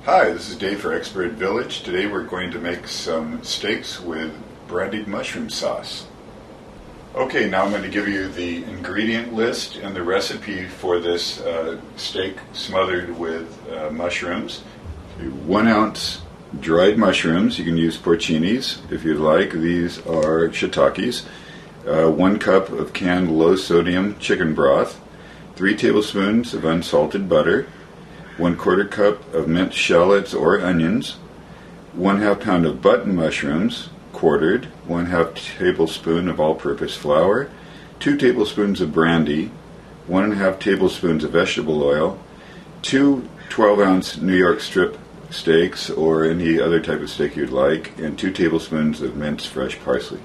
Hi, this is Dave for ExpertVillage. Today we're going to make some steaks with brandied mushroom sauce. Okay, now I'm going to give you the ingredient list and the recipe for this steak smothered with mushrooms. 1 ounce dried mushrooms. You can use porcinis if you'd like. These are shiitakes. 1 cup of canned low-sodium chicken broth. 3 tablespoons of unsalted butter. 1/4 cup of minced shallots or onions, 1/2 pound of button mushrooms, quartered, 1/2 tablespoon of all-purpose flour, 2 tablespoons of brandy, 1/2 tablespoons of vegetable oil, 2 12-ounce New York strip steaks or any other type of steak you'd like, and 2 tablespoons of minced fresh parsley.